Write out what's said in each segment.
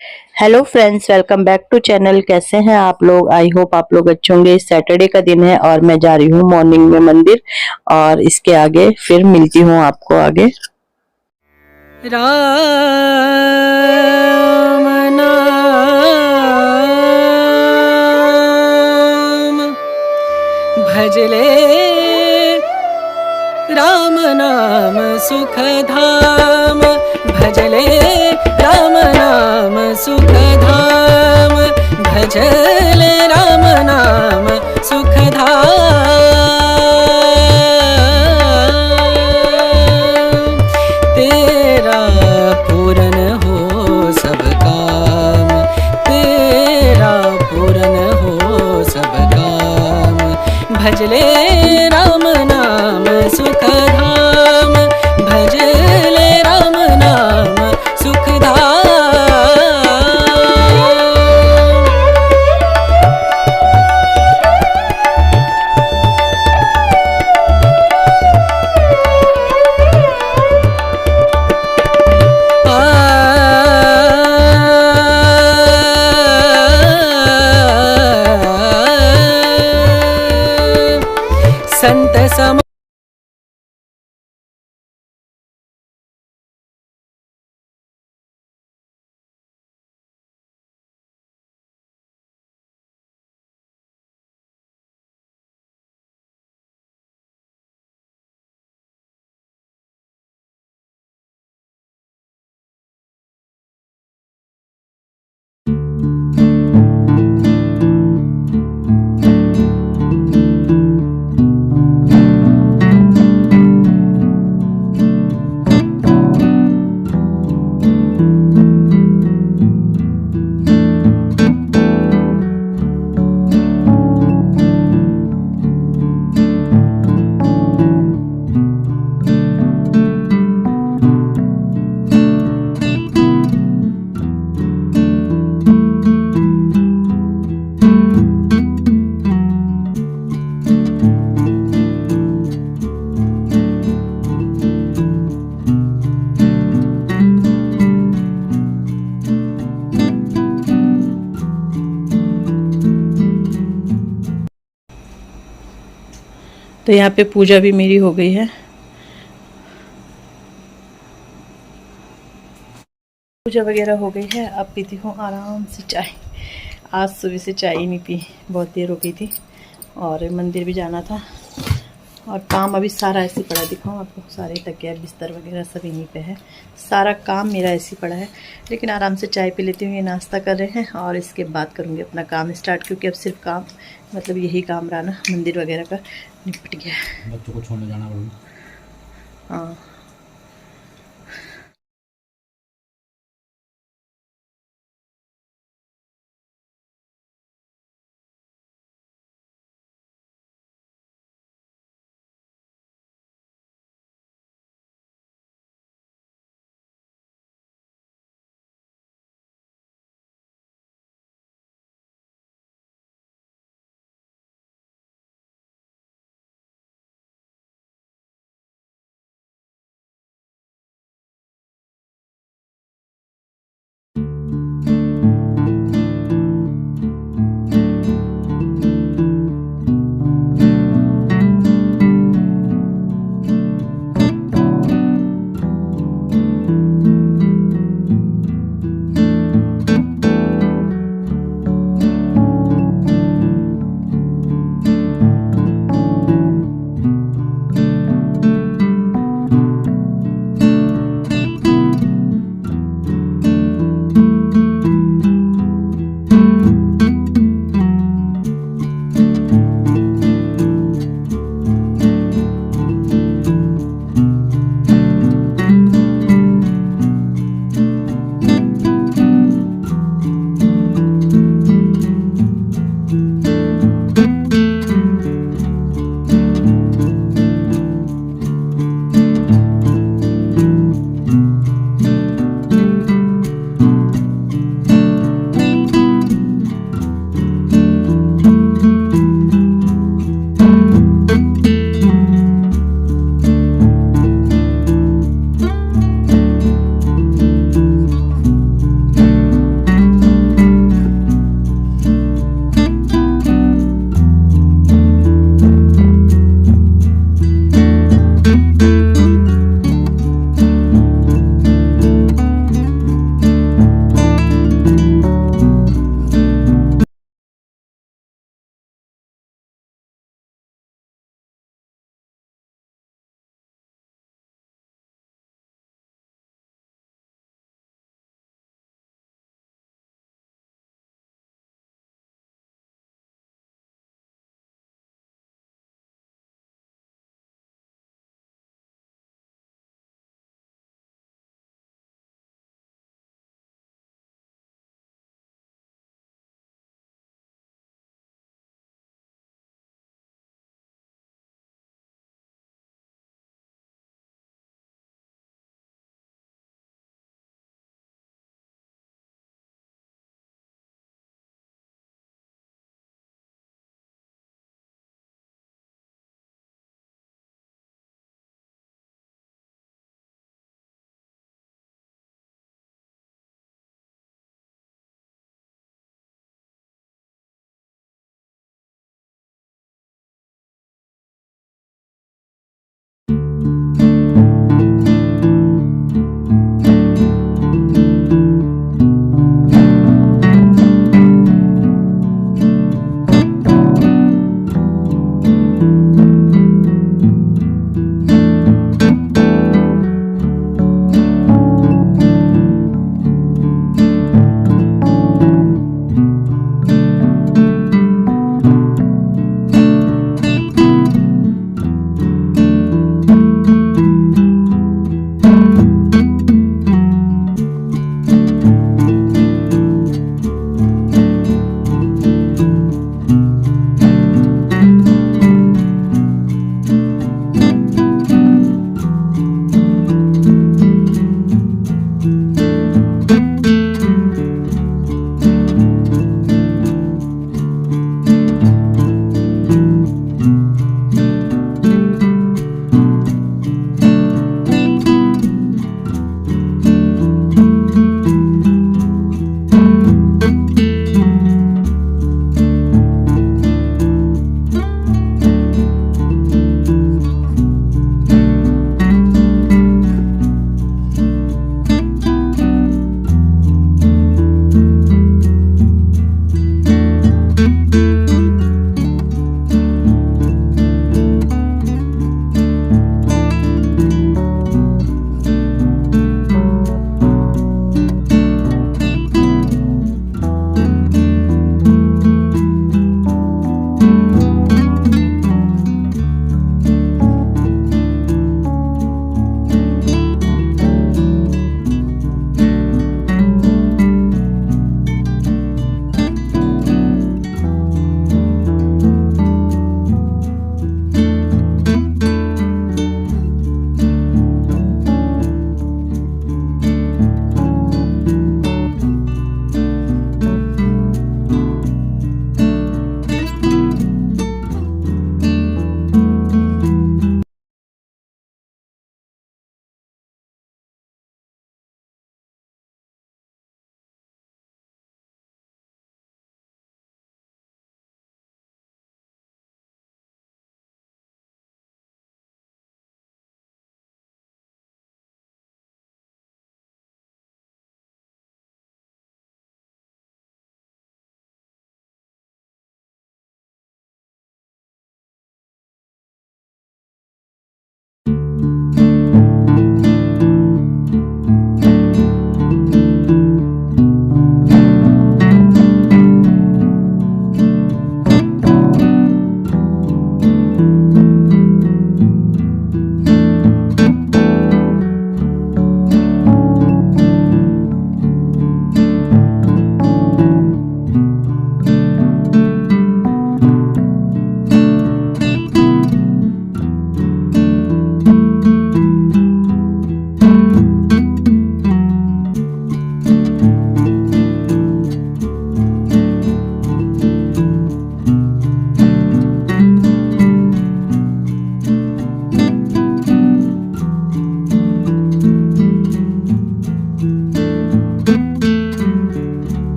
Hello friends, welcome back to channel. कैसे हैं आप लोग? आई होप आप लोग अच्छे होंगे। सैटरडे का दिन है और मैं जा रही हूँ मॉर्निंग में मंदिर, और इसके आगे फिर मिलती हूँ आपको आगे। राम नाम भजले राम नाम सुख धाम भजले राम नाम सुख धाम भजले राम नाम सुख धाम तेरा पूरन हो सब काम तेरा पूरन हो सब काम भजले राम नाम सुख धाम भजले राम नाम सुख धाम। संत सम तो यहाँ पे पूजा भी मेरी हो गई है। पूजा वगैरह हो गई है। अब पीती हूँ आराम से चाय। आज सुबह से चाय ही नहीं पी, बहुत देर हो गई थी और मंदिर भी जाना था। और काम अभी सारा ऐसे पड़ा, दिखाऊँ आपको, सारे तकिया बिस्तर वगैरह सब यहीं पे है। सारा काम मेरा ऐसे पड़ा है, लेकिन आराम से चाय पी लेती हूँ। ये नाश्ता कर रहे हैं और इसके बाद करूँगी अपना काम स्टार्ट, क्योंकि अब सिर्फ काम मतलब यही काम रहा ना, मंदिर वगैरह का निपट गया। बच्चों को छोड़ने जाना पड़ेगा। हाँ।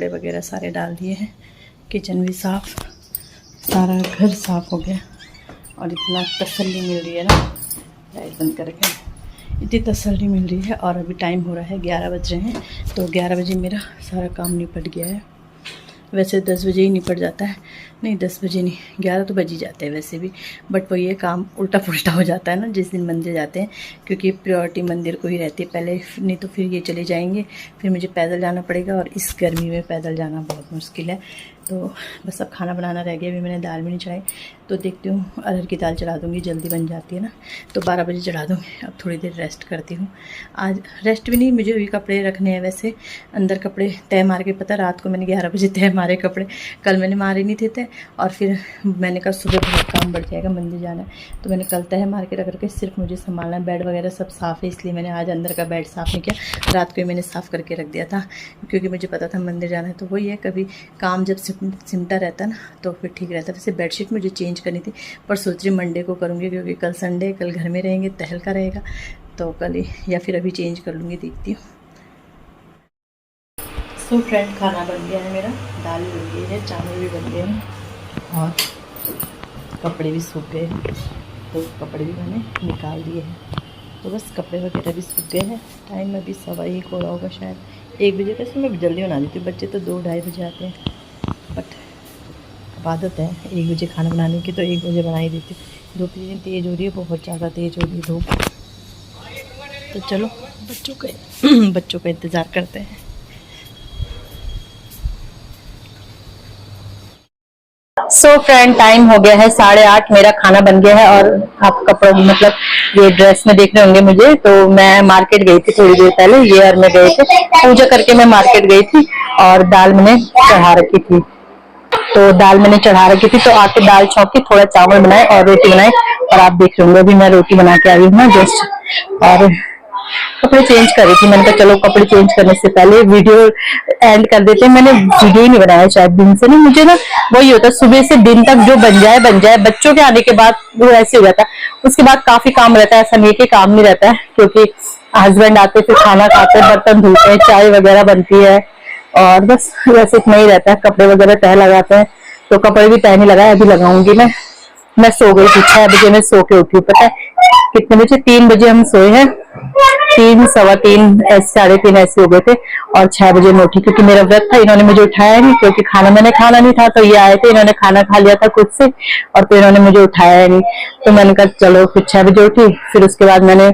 कपड़े वगैरह सारे डाल दिए हैं, किचन भी साफ़, सारा घर साफ़ हो गया। और इतना तसल्ली मिल रही है ना, लाइट बंद करके इतनी तसल्ली मिल रही है। और अभी टाइम हो रहा है 11 बज रहे हैं, तो 11 बजे मेरा सारा काम निपट गया है। वैसे 10 बजे ही निपट जाता है, नहीं 10 बजे नहीं, 11 तो बज ही जाते हैं वैसे भी, बट वो ये काम उल्टा पुल्टा हो जाता है ना जिस दिन मंदिर जाते हैं, क्योंकि प्रायोरिटी मंदिर को ही रहती है पहले, नहीं तो फिर ये चले जाएंगे, फिर मुझे पैदल जाना पड़ेगा और इस गर्मी में पैदल जाना बहुत मुश्किल है। तो बस अब खाना बनाना रह गया। अभी मैंने दाल भी नहीं चढ़ाई, तो देखती हूँ अरहर की दाल चढ़ा दूँगी, जल्दी बन जाती है ना, तो 12 बजे चढ़ा दूँगी। अब थोड़ी देर रेस्ट करती हूँ। आज रेस्ट भी नहीं, मुझे अभी कपड़े रखने हैं, वैसे अंदर कपड़े तय मार के, पता रात को मैंने 11 बजे तय मारे कपड़े, कल मैंने मारे नहीं थे तय, और फिर मैंने कहा सुबह बहुत काम बढ़ जाएगा, मंदिर जाना है, तो मैंने कल तय मार के रख रखे, सिर्फ मुझे संभालना है। बेड वगैरह सब साफ़ है, इसलिए मैंने आज अंदर का बेड साफ़ नहीं किया, रात को ही मैंने साफ़ करके रख दिया था, क्योंकि मुझे पता था मंदिर जाना है। तो वही है, कभी काम जब सिमटा रहता है ना तो फिर ठीक रहता है। वैसे बेडशीट मुझे चेंज करनी थी, पर सोच रही मंडे को करूँगी, क्योंकि कल संडे, कल घर में रहेंगे, तहलका रहेगा, तो कल ही या फिर अभी चेंज कर लूँगी, देखती हूँ। सो फ्रेंड, खाना बन गया है मेरा, दाल भी बन गई है, चावल भी बन गए हैं, और कपड़े भी सूख गए हैं, तो कपड़े भी मैंने निकाल दिए हैं। तो बस कपड़े वगैरह भी सूख गए हैं। टाइम अभी 1:15 हो रहा होगा शायद, 1 बजे। वैसे मैं जल्दी बना देती हूँ, बच्चे तो 2-2:30 बजे आते हैं, बट अब आदत है 1 बजे खाना बनाने की, तो 1 बजे बना ही देती हूँ। धूप इतनी तेज़ हो रही है, बहुत ज़्यादा तेज़ हो रही है धूप। तो चलो बच्चों का इंतज़ार करते हैं। सो फ्रेंड, टाइम हो गया है 8:30, मेरा खाना बन गया है। और आप कपड़ों मतलब ये ड्रेस में देख रहे होंगे मुझे, तो मैं मार्केट गई थी थोड़ी देर पहले, ये और मैं गए थे पूजा करके, मैं मार्केट गई थी, और दाल मैंने चढ़ा रखी थी, तो दाल मैंने चढ़ा रखी थी, तो आके दाल छौंकी, थोड़ा चावल बनाए और रोटी बनाई। और आप देख रहे होंगे अभी मैं रोटी बना के आई हूँ ना जस्ट, और कपड़े चेंज कर रही थी। मैंने कहा चलो कपड़े चेंज करने से पहले वीडियो एंड कर देते हैं। मैंने वीडियो ही नहीं बनाया शायद दिन से, नहीं मुझे ना वही होता है, सुबह से दिन तक जो बन जाए, बच्चों के आने के बाद वो ऐसे हो जाता है। उसके बाद काफी काम रहता है, ऐसा नहीं है कि काम नहीं रहता है, क्योंकि हस्बैंड आते, फिर खाना खाते, बर्तन धुलते हैं, चाय वगैरह बनती है, और बस वैसे इतना ही रहता है। कपड़े वगैरह तह लगाते हैं, तो कपड़े भी तह नहीं लगाए, अभी लगाऊंगी मैं सो गई थी, 6 बजे मैं सो के उठी, पता है कितने बजे, 3 बजे हम सोए हैं, 3, 3:15 ऐसे, 3:30 ऐसे हो गए थे, और 6 बजे मैं उठी, क्योंकि मेरा व्रत था। इन्होंने मुझे उठाया नहीं, क्योंकि मैंने खाना नहीं था, तो ये आए थे, इन्होंने खाना खा लिया था खुद से, और तो इन्होंने मुझे उठाया नहीं, तो मैंने कहा चलो, फिर 6 बजे उठी। फिर उसके बाद मैंने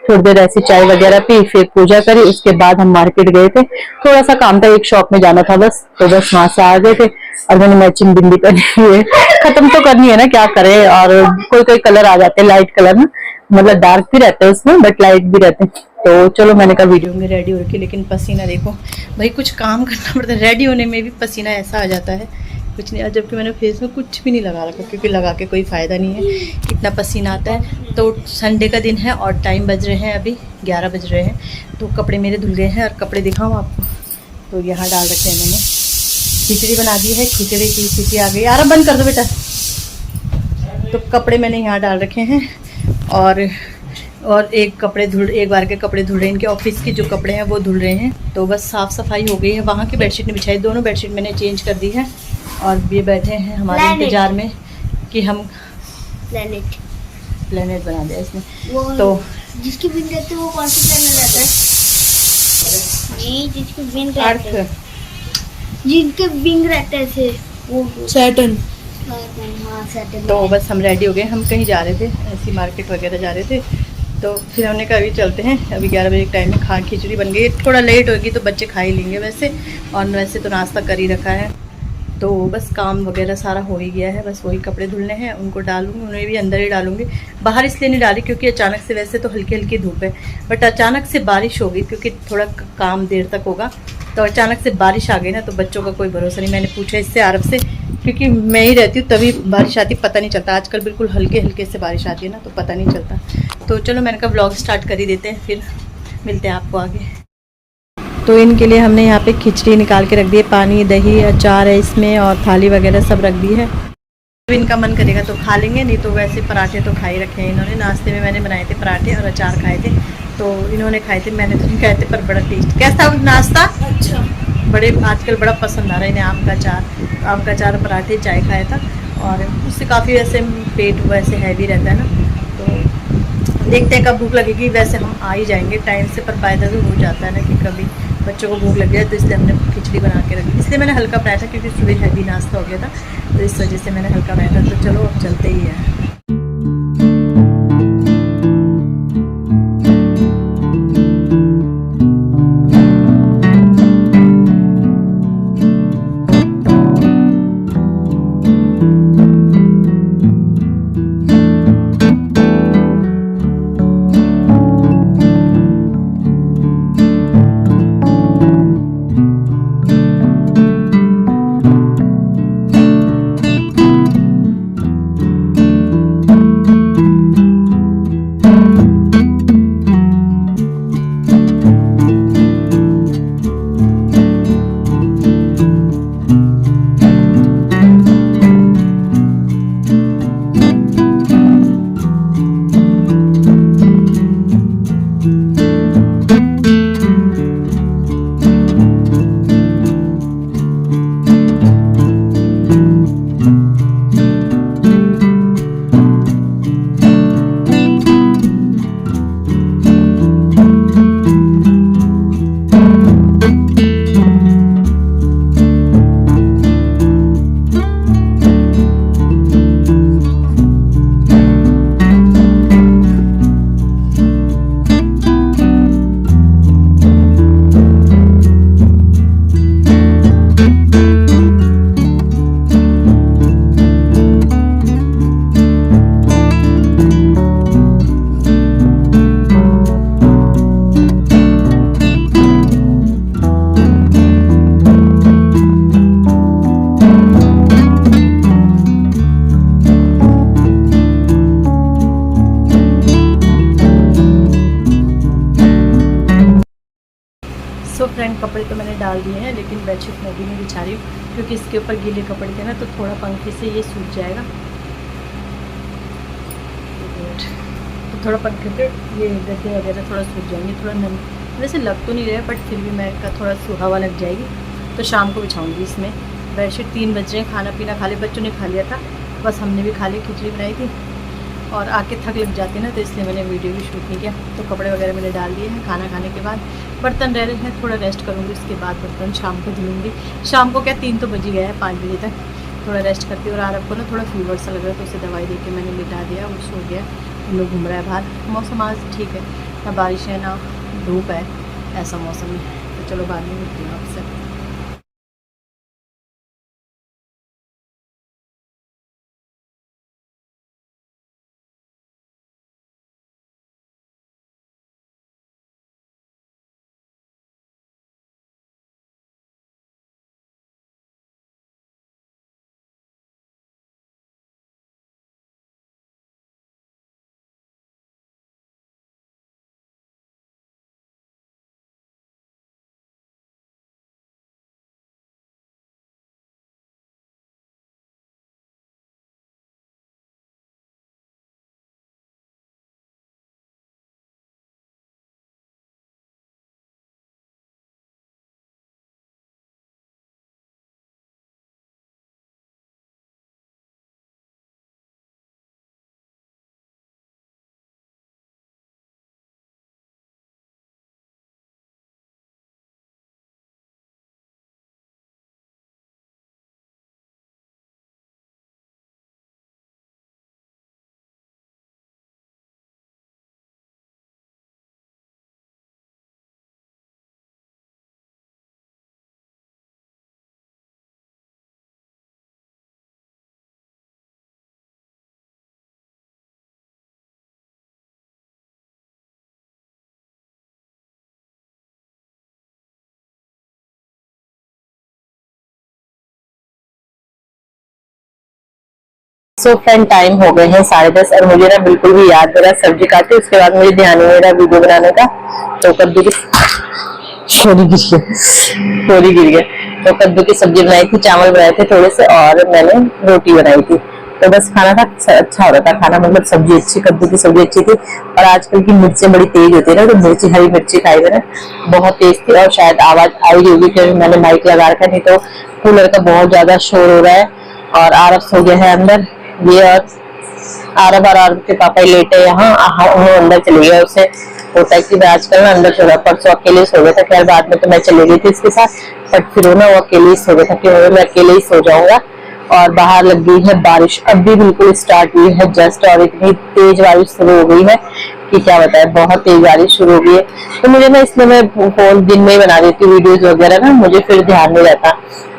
थोड़ी देर ऐसी चाय वगैरह पी, फिर पूजा करी, उसके बाद हम मार्केट गए थे, थोड़ा सा काम था, एक शॉप में जाना था बस, तो बस वहां से आ गए थे। और मैंने मैचिंग बिंदी करनी है, खत्म तो करनी है ना, क्या करे, और कोई कलर आ जाते हैं लाइट कलर ना, मतलब डार्क भी रहते हैं उसमें, बट लाइट भी रहते हैं। तो चलो मैंने कहा वीडियो में रेडी हो रखी, लेकिन पसीना देखो भाई, कुछ काम करना पड़ता है, रेडी होने में भी पसीना ऐसा आ जाता है कुछ नहीं। जबकि मैंने फेस में कुछ भी नहीं लगा रखा, क्योंकि लगा के कोई फ़ायदा नहीं है, इतना पसीना आता है। तो संडे का दिन है और टाइम बज रहे हैं अभी 11 बज रहे हैं, तो कपड़े मेरे धुल गए हैं। और कपड़े दिखाऊँ आपको, तो यहाँ डाल रखे हैं मैंने, खिचड़ी बना दी है, खिचड़ी की सीटी आ गई, यार बंद कर दो बेटा। तो कपड़े मैंने यहाँ डाल रखे हैं, और एक बार के कपड़े धुल रहे हैं, इनके ऑफिस के जो कपड़े हैं वो धुल रहे हैं। तो बस साफ़ सफाई हो गई है। वहाँ की बेडशीट नहीं बिछाई, दोनों बेडशीट मैंने चेंज कर दी है, और ये बैठे हैं हमारे इंतजार में कि हम प्लेनेट बना दें इसमें। तो जिसकी विंग रहती है वो कौन सी प्लेनेट रहता है? नहीं, जिसकी विंग रहती है, जिनके विंग रहते हैं वो सैटर्न। हाँ, सैटर्न। तो बस हम रेडी हो गए, हम कहीं जा रहे थे, ऐसी मार्केट वगैरह जा रहे थे, तो फिर हमने कहा अभी चलते हैं। अभी 11 बजे के टाइम में खिचड़ी बन गई, थोड़ा लेट होगी तो बच्चे खा ही लेंगे वैसे, और वैसे तो नाश्ता कर ही रखा है। तो बस काम वगैरह सारा हो ही गया है, बस वही कपड़े धुलने हैं, उनको डालूंगी, उन्हें भी अंदर ही डालूंगी। बाहर इसलिए नहीं डाली क्योंकि अचानक से, वैसे तो हल्की हल्की धूप है, बट अचानक से बारिश हो गई, क्योंकि थोड़ा काम देर तक होगा, तो अचानक से बारिश आ गई ना, तो बच्चों का कोई भरोसा नहीं। मैंने पूछा इससे आरब से, क्योंकि मैं ही रहती हूँ तभी बारिश आती, पता नहीं चलता। आजकल बिल्कुल हल्के हल्के से बारिश आती है ना, तो पता नहीं चलता। तो चलो मैंने कहा व्लॉग स्टार्ट कर ही देते हैं, फिर मिलते हैं आपको आगे। तो इनके लिए हमने यहाँ पे खिचड़ी निकाल के रख दी है, पानी, दही, अचार है इसमें, और थाली वगैरह सब रख दी है। तो इनका मन करेगा तो खा लेंगे, नहीं तो वैसे पराठे तो खा ही रखे हैं इन्होंने। नाश्ते में मैंने बनाए थे पराठे और अचार खाए थे, तो इन्होंने खाए थे, मैंने तो नहीं खाए थे, पर बड़ा टेस्ट। कैसा था नाश्ता? अच्छा, बड़े आजकल बड़ा पसंद आ रहा है इन्हें आम का अचार। आम का अचार, पराठे, चाय खाया था और उससे काफ़ी वैसे पेट वैसे हैवी रहता है ना, तो देखते हैं कब भूख लगेगी। वैसे हम आ ही जाएंगे टाइम से, पर फायदा तो हो जाता है ना कि कभी बच्चों को भूख लग गया, तो इसलिए हमने खिचड़ी बना के रखी। इसलिए मैंने हल्का बनाया था क्योंकि सुबह हैवी नाश्ता हो गया था, तो इस वजह से मैंने हल्का बनाया था। तो चलो अब चलते ही हैं। सो फ्रेंड, कपड़े तो मैंने डाल दिए हैं, लेकिन बेडशीट मैं भी नहीं बिछा रही हूँ क्योंकि इसके ऊपर गीले कपड़े थे ना, तो थोड़ा पंखे से ये सूख जाएगा। तो थोड़ा पंखे पे ये गद्दे वगैरह थोड़ा सूख जाएंगे, थोड़ा नम वैसे लग तो नहीं रहा है, बट फिर भी मैं थोड़ा हवा लग जाएगी तो शाम को बिछाऊँगी इसमें। बेडशीट 3 बज रहे हैं, खाना पीना खा लिया, बच्चों ने खा लिया था, बस हमने भी खा ली, खिचड़ी बनाई थी और आके थक लग जाती है ना, तो इसलिए मैंने वीडियो भी शूट नहीं किया। तो कपड़े वगैरह मैंने डाल दिए हैं। खाना खाने के बाद बर्तन रह रहे हैं, थोड़ा रेस्ट करूँगी, उसके बाद बर्तन शाम को धुलूँगी। शाम को क्या 3 तो बज ही गया है, 5 बजे तक थोड़ा रेस्ट करती हूँ। और आरब को ना थोड़ा फीवर सा लग रहा है, तो उसे दवाई दे के मैंने लिटा दिया, वो सो गया। हम लोग घूम रहा है बाहर, मौसम आज ठीक है, ना बारिश है ना धूप है, ऐसा मौसम है। तो चलो बाद में मिलती हूँ आपसे। सो फ्रेंड, टाइम हो गए हैं 10:30 और मुझे ना बिल्कुल भी याद नहीं रहा सब्जी काटी, उसके बाद मुझे ध्यान नहीं रहा वीडियो बनाने का। तो कद्दू की गिर गया। तो कद्दू की सब्जी बनाई थी, चावल बनाए थे थोड़े से और मैंने रोटी बनाई थी। तो बस खाना था अच्छा हो रहा था खाना, मतलब सब्जी अच्छी, कद्दू की सब्जी अच्छी थी। और आजकल की मिर्चें बड़ी तेज होती है ना, तो मिर्ची, हरी मिर्ची खाई मैंने, बहुत तेज थी। और शायद आवाज आई होगी क्योंकि मैंने माइक लगा रखा, नहीं तो कूलर का बहुत ज्यादा शोर हो रहा है। और आरब सो गया है अंदर, ये और आरब के पापा ही लेटे यहाँ, वो अंदर चले गया। उसे होता है कि मैं आजकल ना अंदर सो रहा, परसों अकेले सो गया था, खैर बाद में तो मैं चली गई थी इसके साथ, बट फिर वो ना वो अकेले ही सो गया था कि मैं अकेले ही सो जाऊंगा। और बाहर लग गई है बारिश, अभी बिल्कुल स्टार्ट हुई है जस्ट, और इतनी तेज बारिश शुरू हो गई है कि क्या बताए, बहुत तेज बारिश शुरू हो गई है। तो मुझे ना इसमें मैं फोन दिन में ही बना देती हूँ वीडियोस वगैरह ना, मुझे फिर ध्यान नहीं रहता,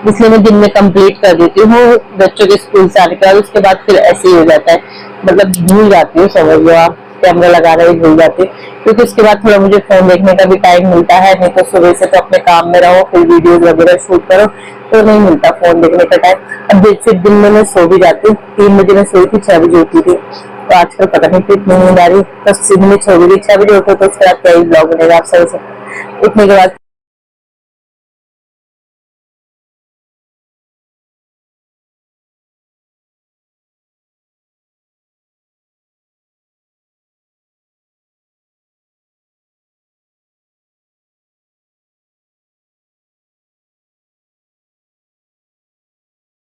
इसलिए मैं दिन में कंप्लीट कर देती हूँ बच्चों के स्कूल से आने के बाद। उसके बाद फिर ऐसे ही हो जाता है, मतलब भूल जाती हूँ, समझ लो आप, कैमरा लगाना भी भूल जाती हूँ, क्योंकि उसके बाद थोड़ा मुझे फोन देखने का भी टाइम मिलता है। नहीं तो सुबह से तो अपने काम में रहो, फिर वीडियोस वगैरह शूट करो, तो नहीं मिलता फोन देखने का टाइम। अब फिर दिन में मैं सो भी जाती हूँ, 3 बजे मैं सोई थी, 6 बजे उठी थी, तो आजकल पता नहीं कितनी नींद आ रही, तो दिन में 6 बजे 6 बजे उठो तो उसके बाद क्या ही ब्लॉग बनेगा आप सही से। उठने के बाद